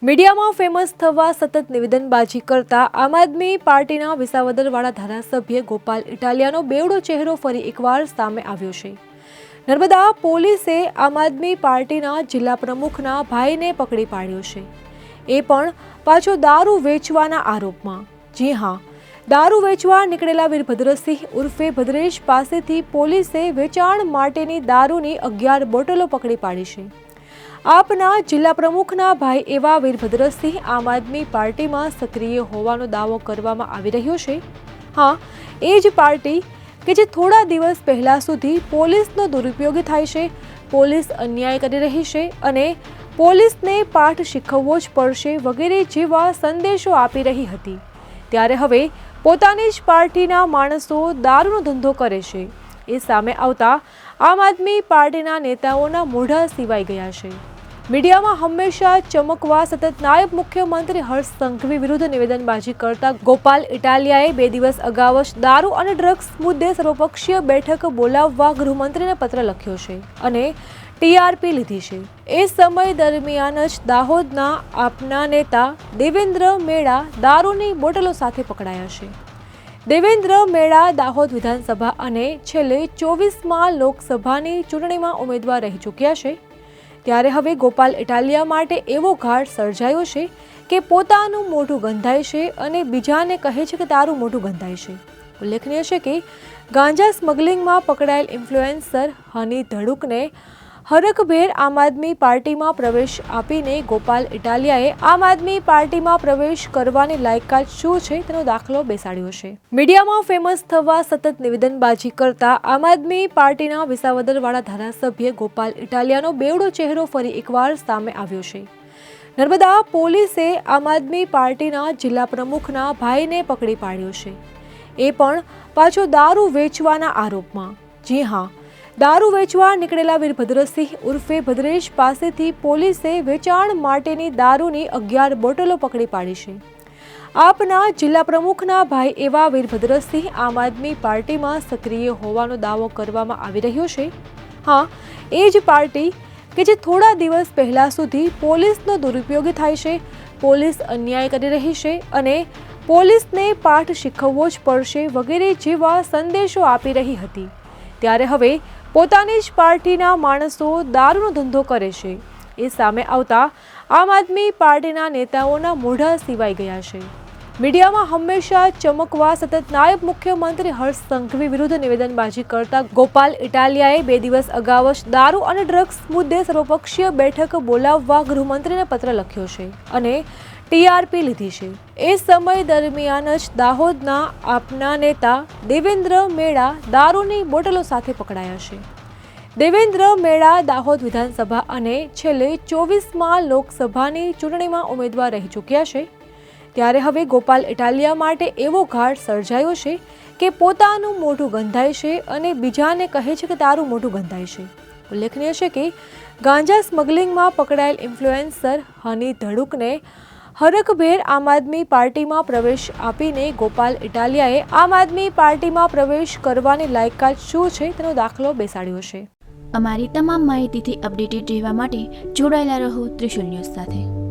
મીડિયામાં ફેમસ થવા સતત નિવેદનબાજી કરતા આમ આદમી પાર્ટીના વિસાવદરવાડા ધારાસભ્ય ગોપાલ ઇટાલિયાનો બેવડો ચહેરો ફરી એકવાર સામે આવ્યો છે। નર્મદા પોલીસે આમ આદમી પાર્ટીના જિલ્લા પ્રમુખના ભાઈને પકડી પાડ્યો છે, એ પણ પાછો દારૂ વેચવાના આરોપમાં। જી હા, દારૂ વેચવા નીકળેલા વીરભદ્રસિંહ ઉર્ફે ભદ્રેશ પાસેથી પોલીસે વેચાણ માટેની દારૂની 11 બોટલો પકડી પાડી છે। આપના જિલ્લા પ્રમુખના ભાઈ એવા વીરભદ્રસિંહ આમ આદમી પાર્ટીમાં સક્રિય હોવાનો દાવો કરવામાં આવી રહ્યો છે। હા, એ જ પાર્ટી કે જે થોડા દિવસ પહેલા સુધી પોલીસનો દુરુપયોગ થાય છે, પોલીસ અન્યાય કરી રહી છે અને પોલીસને પાઠ શીખવવો જ પડશે વગેરે જેવા સંદેશો આપી રહી હતી, ત્યારે હવે પોતાની જ પાર્ટીના માણસો દારૂનો ધંધો કરે છે, એ સામે આવતા આમ આદમી પાર્ટીના નેતાઓના મોઢા સિવાય ગયા છે। મીડિયામાં હંમેશા ચમકવા સતત નાયબ મુખ્યમંત્રી હર્ષ સંઘવી વિરુદ્ધ નિવેદનબાજી કરતા ગોપાલ ઇટાલિયાએ 2 દિવસ અગાઉ જ દારૂ અને ડ્રગ્સ મુદ્દે સર્વપક્ષીય બેઠક બોલાવવા ગૃહમંત્રીને પત્ર લખ્યો છે અને ટીઆરપી લીધી છે। એ સમય દરમિયાન જ દાહોદના આપના નેતા દેવેન્દ્ર મેડા દારૂની બોટલો સાથે પકડાયા છે। દેવેન્દ્ર મેડા દાહોદ વિધાનસભા અને છેલ્લે 24માં લોકસભાની ચૂંટણીમાં ઉમેદવાર રહી ચૂક્યા છે, ત્યારે હવે ગોપાલ ઇટાલિયા માટે એવો ઘાટ સર્જાયો છે કે પોતાનું મોઢું ગંધાય છે અને બીજાને કહે છે કે તારું મોઢું ગંધાય છે। ઉલ્લેખનીય છે કે ગાંજા સ્મગલિંગમાં પકડાયેલ ઇન્ફ્લુએન્સર હની ધડુકને હરખભેર આમ આદમી પાર્ટીમાં પ્રવેશ આપીને ગોપાલ ઇટાલિયાએ આમ આદમી પાર્ટીમાં પ્રવેશ કરવાની લાયકાત શું છે તેનો દાખલો બેસાડ્યો છે। મીડિયામાં ફેમસ થવા સતત નિવેદનબાજી કરતા આમ આદમી પાર્ટીના વિસાવદરવાડા ધારાસભ્ય ગોપાલ ઇટાલિયાનો બેવડો ચહેરો ફરી એકવાર સામે આવ્યો છે। નર્મદા પોલીસે આમ આદમી પાર્ટીના જિલ્લા પ્રમુખના ભાઈને પકડી પાડ્યો છે, એ પણ પાછો દારૂ વેચવાના આરોપમાં। જી હા, દારૂ વેચવા નીકળેલા વીરભદ્રસિંહ ઉર્ફે ભદ્રેશ પાસેથી પોલીસે વેચાણ માટેની દારૂની 11 બોટલો પકડી પાડી છે। આપના જિલ્લા પ્રમુખના ભાઈ એવા વીરભદ્રસિંહ આમ આદમી પાર્ટીમાં સક્રિય હોવાનો દાવો કરવામાં આવી રહ્યો છે। હા, એ જ પાર્ટી કે જે થોડા દિવસ પહેલા સુધી પોલીસનો દુરુપયોગ થાય છે, પોલીસ અન્યાય કરી રહી છે અને પોલીસને પાઠ શીખવવો જ પડશે વગેરે જેવા સંદેશો આપી રહી હતી, ત્યારે હવે પોતાની જ પાર્ટીના માણસો દારૂનો ધંધો કરે છે, એ સામે આવતા આમ આદમી પાર્ટીના નેતાઓના મોઢા સિવાય ગયા છે। મીડિયામાં હંમેશા ચમકવા સતત નાયબ મુખ્યમંત્રી હર્ષ સંઘવી વિરુદ્ધ નિવેદનબાજી કરતા ગોપાલ ઇટાલિયાએ 2 દિવસ અગાઉ જ દારૂ અને ડ્રગ્સ મુદ્દે સર્વપક્ષીય બેઠક બોલાવવા ગૃહમંત્રીને પત્ર લખ્યો છે અને ટીઆરપી લીધી છે। એ સમય દરમિયાન જ દાહોદના આપના નેતા દેવેન્દ્ર મેડા દારૂની બોટલો સાથે પકડાયા છે। દેવેન્દ્ર મેડા દાહોદ વિધાનસભા અને છેલ્લે 24માં લોકસભાની ચૂંટણીમાં ઉમેદવાર રહી ચૂક્યા છે, ત્યારે હવે ગોપાલ ઇટાલિયા માટે એવો ઘાટ સર્જાયો છે કે પોતાનું મોઢું ગંધાય છે અને બીજાને કહે છે કે તારું મોઢું ગંધાય છે। ઉલ્લેખનીય છે કે ગાંજા સ્મગલિંગમાં પકડાયેલ ઇન્ફ્લુએન્સર હની ધડુકને હરખભેર આમ આદમી પાર્ટીમાં પ્રવેશ આપીને ગોપાલ ઇટાલિયાએ આમ આદમી પાર્ટીમાં પ્રવેશ કરવાની લાયકાત શું છે તેનો દાખલો બેસાડ્યો છે। અમારી તમામ માહિતીથી અપડેટેડ રહેવા માટે જોડાયેલા રહો ત્રિશુલ ન્યૂઝ સાથે।